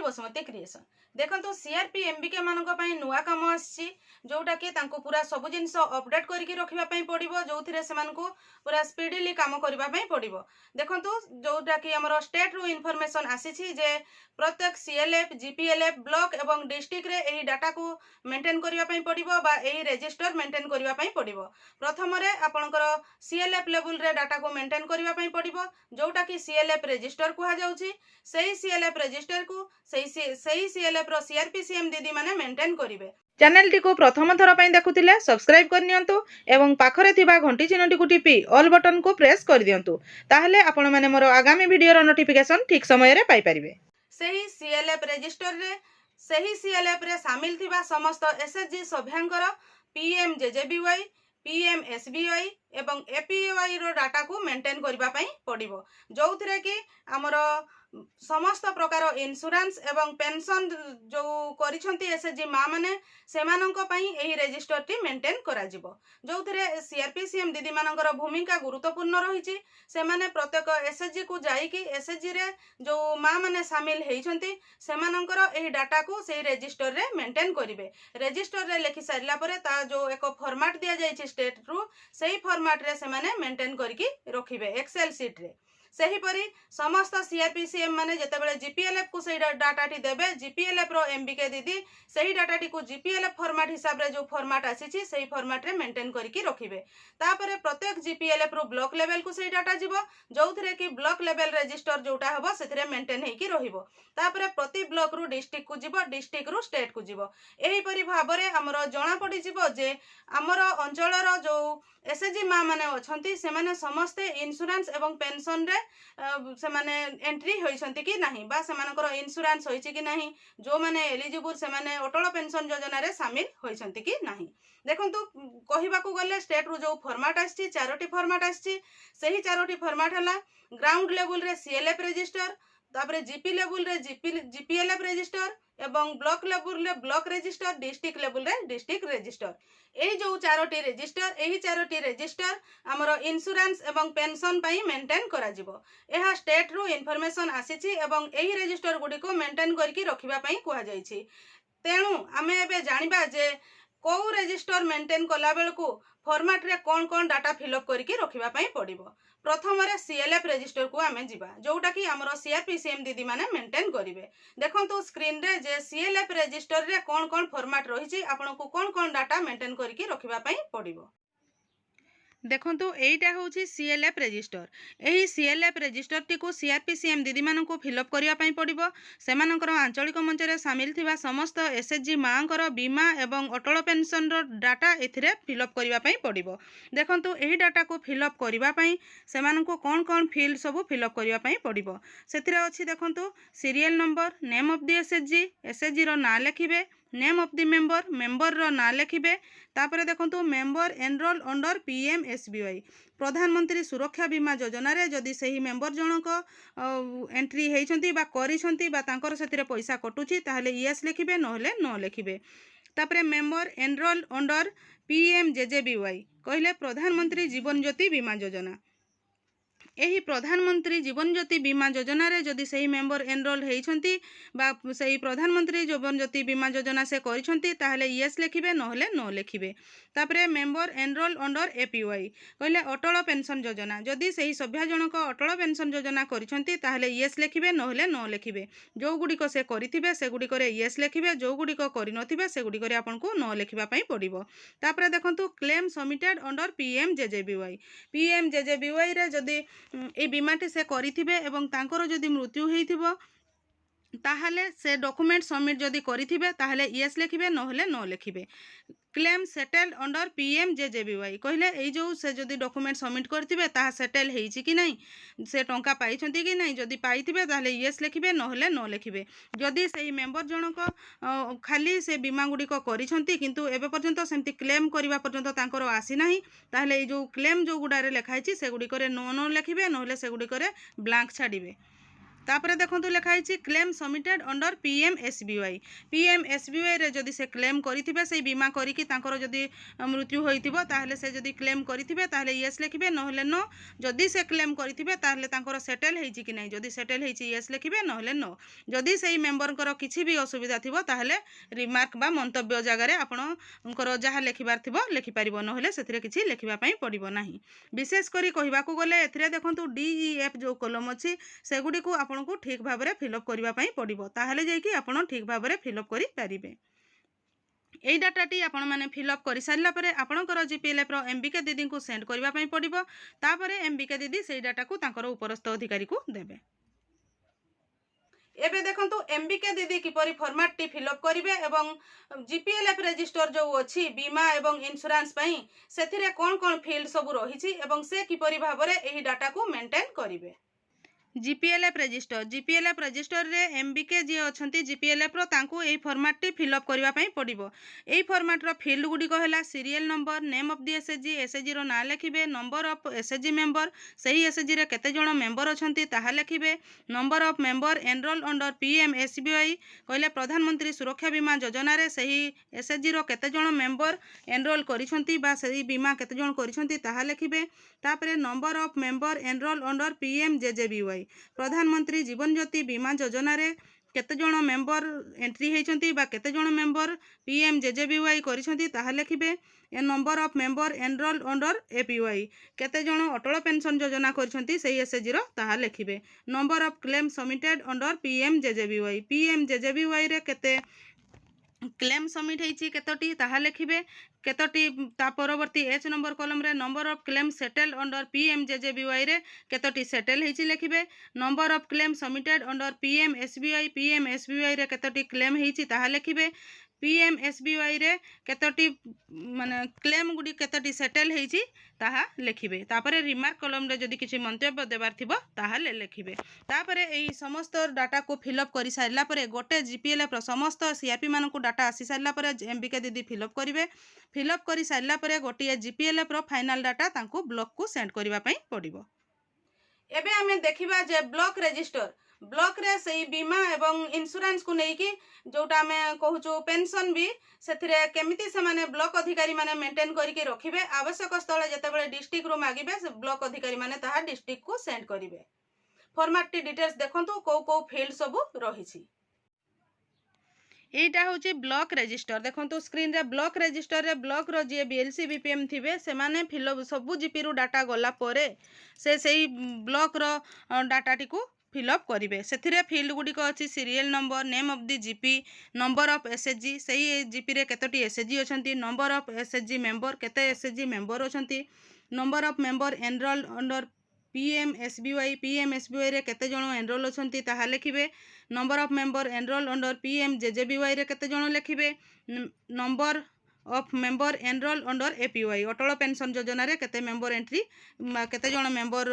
Basumati creation देखो CRP MBK मानक नुआ कम आसी जोटा कि पूरा सब जिनस अपडेट करके रखापी पड़ो जो से पूरा स्पीडली कम करने पड़ो देखो जोटा कि आम स्टेट रु इनफॉरमेशन आसी जे प्रत्येक सीएलएफ जीपीएलएफ ब्लॉक एवं डिस्ट्रिक्ट रे एही डाटा को मेंटेन करने पड़ो यही रेजिस्टर मेंटेन करने पड़ो प्रथम आपणकर सीएलएफ लेवल रे डाटा को मेंटेन करने पड़ो जोटा कि सीएलएफ रेजिस्टर कहुच्छी सही सीएलएफ रेजिस्टर को सही सीएलएफ रो सीआरपीसीएम दीदी माने मेंटेन करिवे। चैनल टी को प्रथम थर पई देखुतिले सब्सक्राइब कर नियंतु एवं पाखरे थिबा घंटी चिन्हटी को टिपी ऑल बटन को प्रेस कर दियंतु ताहले आपण माने मोर आगामी वीडियो रो नोटिफिकेशन ठीक समय रे पाई परिबे। सही सीएलएफ रेजिस्टर रे सही सीएलएफ रे शामिल थिबा समस्त एसएचजी सभ्यांकर पीएमजेजेबीवाई पीएमएसबीवाई एवं एपीवाई रो डाटा को मेंटेन करबा पई पड़िबो जो थिरे कि हमर समस्त प्रकार इंश्योरेंस एवं पेंशन जो करिसंती एसएचजी माँ माने सेमानंक पई एही रेजिस्टर टी मेंटेन करा जिवो जो थिरे सीआरपीसीएम दीदी मानकर भूमिका गुरुत्वपूर्ण रहिछि सेमाने प्रत्येक एसएचजी को जाई कि एसएचजी रे जो माँ माने शामिल हेइछंती सेमानंकर एही डाटा को सेही रेजिस्टर रे मेंटेन करिवे। रेजिस्टर रे लिखि सारिला परे ता जो एक फॉर्मेट दिया जाइछि स्टेट रु सेही फॉर्मेट रे सेमाने मेंटेन करिकि रखिबे एक्सेल शीट रे। सेहीपरि समस्त सीआरपीसीएम माने जेतेबेले जीपीएलएफ को सही डाटाटी देबे जीपीएलएफ रो एमबीके दीदी सही डाटाटी को जीपीएलएफ फॉर्मेट हिसाब रे जो फॉर्मेट आसीछि सही फॉर्मेट रे मेंटेन करिकि रखिबे। तापरे प्रत्येक जीपीएलएफ रो ब्लॉक लेवल को सही डाटा जिवो जोथिरे कि ब्लॉक लेवल रजिस्टर जोटा हबो सेथिरे मेंटेन हेकि रहिबो। तापरे प्रति ब्लॉक रु डिस्ट्रिक्ट को जिवो डिस्ट्रिक्ट रु स्टेट को जिवो एही परि भाबरे हमरो जणा पडि जिवो जे हमरो अंचल रो जो एसएचजी माँ माने अछंती से माने समस्ते इंश्योरेंस एवं पेंशन रे से माने एंट्री होइछंती कि नाही बा से मानकर इंश्योरेंस होइछि कि नाही जो माने एलिजिबल से माने अटल पेंशन योजना रे शामिल होइछंती कि नाही। देखंतु कहिबा को गले स्टेट रु जो फॉर्मेट आछि चारोटी फॉर्मेट आछि सही चारोटी फॉर्मेट हला ग्राउंड लेवल रे सीएलएफ रजिस्टर तापरे जीपी लेवल रे जीपीएलएफ रजिस्टर एवं ब्लॉक लेवल रे ब्लॉक रजिस्टर डिस्ट्रिक्ट लेवल रे डिस्ट्रिक्ट रजिस्टर एही जो चारोटी रजिस्टर एही चारोटी रजिस्टर हमर इंश्योरेंस एवं पेंशन पई मेंटेन करा जिवो। एहा स्टेट रु इन्फॉर्मेशन आसीछि एवं एही रजिस्टर गुडी को मेंटेन करके रखिबा पई कुहा जाईछि। तेणु आमे एबे जानिबा जे को रजिस्टर मेंटेन कला बेलकू फॉर्मेट रे कौन कौन डाटा फिलअप करके रखिबा पई पड़िबो। प्रथम रे सीएलएफ रजिस्टर को आमे जिबा जोटा कि हमरो सीआरपीसीएम दीदी माने मेंटेन करिवे। देखंतु स्क्रीन रे जे सीएलएफ रजिस्टर रे कौन कौन फॉर्मेट रहिछि आपन को कौन कौन डाटा मेंटेन करके रखिबा पई पड़िबो। देखंतु एटा होछि सीएलएफ रजिस्टर एही सीएलएफ रजिस्टर टी को सीआरपीसीएम दीदी मानन को फिलअप करिया पई पड़िबो। सेमानकर आंचलिक मंच रे शामिल थिबा समस्त एसएचजी मांकर बीमा एवं अटल पेंशन रो डाटा एथिरे फिलअप करिया पई पड़िबो। देखंतु एही डाटा को फिलअप करिवा पई सेमान को कोन कोन फील्ड सब फिलअप करिया पई पड़िबो सेथिरे अछि। देखंतु serial number name of the SHG SHG रो नाम लिखिबे name of the member member रो नाम लिखिबे तापरे देखंतु मेंबर एनरोल अंडर पीएमएसबीवाई प्रधानमंत्री सुरक्षा बीमा योजना रे जदि सही मेंबर जनक एंट्री हेइछंती बा करिछंती बा तांकर सेतिरे पैसा कटुची ताहले यस लिखिबे नहले नो लिखिबे। तापरे मेंबर एनरोल अंडर पीएमजेजेबीवाई कहले प्रधानमंत्री जीवन ज्योति बीमा योजना एही प्रधानमंत्री जीवन ज्योति बीमा योजना रे जदि सही मेंबर एनरोल हेइछंती बा सही प्रधानमंत्री जीवन ज्योति बीमा योजना से करिछंती ताहले यस लिखिबे नहले नो लिखिबे। तापरे मेंबर एनरोल अंडर एपीवाई कहले अटल पेंशन योजना जदि सही सभ्य जनक अटल पेंशन योजना करिछंती ताहले यस लिखिबे नहले नो लिखिबे। जो गुडिको से करिथिबे से गुडिको रे यस लिखिबे जो गुडिको करिनथिबे से गुडिको रे आपन को नो लिखिबा पई पड़िबो। तापरे देखंतु क्लेम सबमिटेड अंडर पीएमजेजेबीवाई रे जदि ए बीमाटी से करिथिबे एवं तांकर जदि मृत्यु हेइथिबो ताहले से डॉक्यूमेंट सबमिट जदि करिथिबे ताहले यस लिखिबे नहले नो लिखिबे। क्लेम सेटल्ड अंडर पीएमजेजेबीवाई कहले एई जो से जदि डॉक्यूमेंट सबमिट करथिबे ताहा सेटल हेइछि कि नाही से टंका पाइछंती कि नाही जदि पाइथिबे ताहले यस लिखिबे नहले नो लिखिबे। जदि सही मेंबर जनक खाली से बीमा गुडी को करिछंती किंतु एबे पर्यंत सेमति क्लेम करिवा पर्यंत तांकर आसी नाही ताहले एई जो क्लेम जो गुडा रे लेखाइछि से गुडी करे नो नो लिखिबे नहले से गुडी करे ब्लैंक छाडिबे। तापर देखंतु लिखाई claim submitted under PMSBY। PMSBY रे जदि से क्लेम करिथिबे से बीमा करिकी तांकर जदि मृत्यु होइतिबो ताहले से जदि क्लेम करिथिबे ताहले यस लिखिबे, नहले नो। जदि से क्लेम करिथिबे ताहले तांकर सेटल हेइछि कि नै, जदि सेटल हेइछि यस लिखिबे, नहले नो। जदि सेही मेंबरकर किछि भी असुविधा थिबो ताहले रिमार्क बा मंतव्य जगह रे आपणकर जहा लिखिबार थिबो लिखि परिबो, नहले सेथिरे किछि लिखिबा पई पड़िबो नाही। विशेष करी कहिबाकू गले एथिरे देखंतु DEF जो कॉलम अछि सेगुडी को आपनको ठीक भाव में फिलअप करने पड़ो, ताहले जाइकी आपण ठीक भाव में फिलअप करि परिबे। এই ডাটাটি आपण माने फिलअप कर सारा पर आपणकर GPLF रो MBK दीदी को सेंड करने पड़ो, तापर MBK दीदी से डाटा को तांकर उपरस्थ अधिकारी को देबे। एबे देखंतु MBK दीदी किपरि फॉर्मेट टी फिलअप करिवे एवं GPLF रजिस्टर जो अछि बीमा एवं इंश्योरेंस पई सेथिरे कोन कोन फील्ड सब रहिछि एवं से किपरि भाव में एही डाटा को मेंटेन करिवे। GPLF रजिस्टर रे MBK जी अछंती GPLF रो तांको एई फॉर्मेट टी फिलअप करबा पई पड़िबो। एई फॉर्मेट रो फील्ड गुडी को हला serial number, name of the SHG रो ना लिखिबे, नंबर ऑफ SHG मेंबर, सही SHG रे केते जण मेंबर अछंती ताहा लिखिबे, number of member enroll under PMSBY कहले प्रधानमंत्री सुरक्षा बीमा योजना रे सही SHG रो केते जण मेंबर एनरोल करिसंती बा सही बीमा केते जण करिसंती ताहा लिखिबे। तापरे number of member enroll under PMJJBY प्रधानमंत्री जीवन ज्योति बीमा योजना रे केते जण मेंबर एंट्री हेचंती बा केते जण मेंबर PMJJBY करिसंती ताहा लिखिबे। ए number of member enroll under APY केते जण अटल पेंशन योजना करिसंती सही SHG रो ताहा लिखिबे। Number of claim submitted under PMJJBY रे केते क्लेम सबमिट हेछि केतोटी ताहा लिखिबे। केतोटी ता परवर्ती एच नंबर कॉलम रे number of claim settle under PMJJBY रे केतोटी सेटल हेछि लिखिबे। Number of claim submitted under PMSBY रे केतोटी क्लेम हेछि ताहा लिखिबे। PMSBY रे केतोटी माने क्लेम गुडी केतोटी सेटल हेछि ताहा लिखिबे। तापरे रिमार्क कॉलम रे जदि किछि मंतव्य देबार थिबो ताहा लिखिबे। तापरे एई समस्त डाटा को फिलअप करि सारला परे गोटे GPLF रो समस्त CRP मानकु डाटा आसी सारला परे MBK दीदी फिलअप करिवे। फिलअप करि सारला परे गोटे GPLF रो फाइनल डाटा तांकु ब्लॉक को सेंड करिवा पई पड़िबो। एबे हमें देखिबा जे ब्लॉक रजिस्टर ब्लॉक रे सही बीमा एवं इंश्योरेंस को नेकी जोटा हमें कहूछु पेंशन भी सेथिरे केमिति से माने ब्लॉक अधिकारी माने मेंटेन करिके रखिबे। आवश्यक स्थल जेतेबेले डिस्ट्रिक्ट रो मागिबे से ब्लॉक अधिकारी माने ताहा डिस्ट्रिक्ट को सेंड करिवे। फॉर्मेट टी डिटेल्स देखंतु को फील्ड सब रहिछि। एटा होची ब्लॉक रजिस्टर देखंतु स्क्रीन रे ब्लॉक रजिस्टर रे ब्लॉक रो जे BLC BPM थिबे से माने फिलअप सबु जीपी रो डाटा गला परे से सही ब्लॉक रो डाटा टी को फिलअप करिवे। सेथिरे फील्ड गुडी को अछि serial number, name of the GP, number of SHG सही GP रे केतोटी SHG अछंती, नंबर ऑफ SHG मेंबर केते SHG मेंबर अछंती, number of member enroll under PMSBY रे केते जण एनरोल अछंती ताहा लिखिबे। Number of member enroll under PMJJBY रे केते जण लिखिबे। Number of member enroll under APY Atal pension योजना रे केते मेंबर एंट्री केते जण मेंबर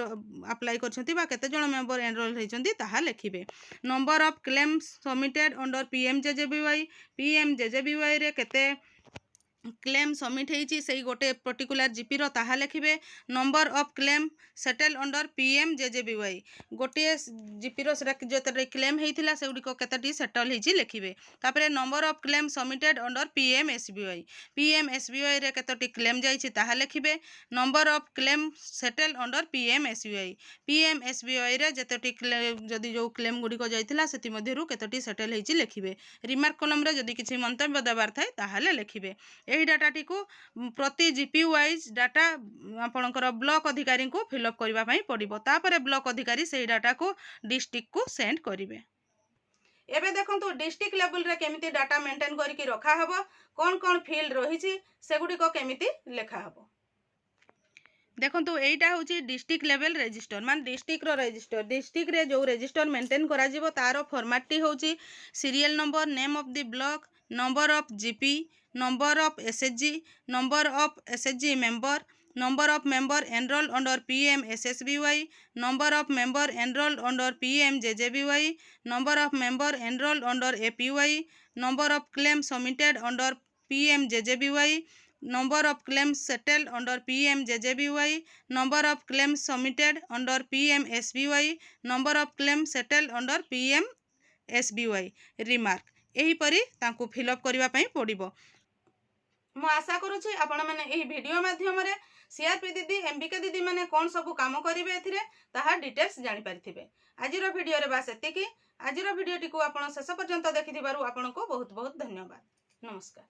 अप्लाई करछंती बा केते जण मेंबर एनरोल हेचंती ताहा लिखिबे। Number of claims submitted under PMJJBY रे केते क्लेम सबमिट हेछि सेही गोटे पर्टिकुलर जीपी रो ताहा लिखिबे। Number of claim settle under PMJJBY गोटे जीपी रो सेटा जते क्लेम हेइथिला से गुडी को केतेटी सेटल हेछि लिखिबे। तापरे number of claim submitted under PMSBY रे केतेटी क्लेम जाइछि ताहा लिखिबे। Number of claim settle under PMSBY रे जतेटी जदी जो क्लेम गुडी को जाइथिला सेति मध्यरु केतेटी सेटल हेछि लिखिबे। रिमार्क कॉलम रे जदी किछि मंतव्य देबार थाए ताहाले लिखिबे। एही डाटा टी को प्रति जीपी वाइज डाटा आपणकर ब्लॉक अधिकारी को फिलअप करबा पई पड़िबो। तापरे ब्लॉक अधिकारी सेही डाटा को डिस्ट्रिक्ट को सेंड करिवे। एबे देखंतु डिस्ट्रिक्ट लेवल रे केमिति डाटा मेंटेन करिकि रखा हबो, कोन फील्ड रहिछि सेगुडी को केमिति लेखा हबो। देखंतु एटा होची डिस्ट्रिक्ट लेवल रजिस्टर मान डिस्ट्रिक्ट रो रजिस्टर। डिस्ट्रिक्ट रे जो रजिस्टर मेंटेन करा जिवो तारो फॉर्मेट टी होची serial number, name of the block, number of GP, number of SHG, number of SHG member, number of member enroll under PMSBY, number of member enroll under PMJJBY, number of member enroll under APY, number of claim submitted under PMJJBY, number of claims settled under PMJJBY, number of claims submitted under PMSBY, number of claims settled under PMSBY, remark एहीपरि तांकु fill up करबा पई पड़िबो। मु आशा करूछि आपण माने एही video माध्यम रे सीआरपी दीदी एमबीके दीदी माने कोन सब काम करिवे एथिरे ताहा डिटेल्स जानि परिथिबे। आजिरो वीडियो रे बास एतिकी। आजिरो वीडियोटी को आपण शेष पर्यंत देखिथिबारु आपनको बहुत बहुत धन्यवाद। नमस्कार।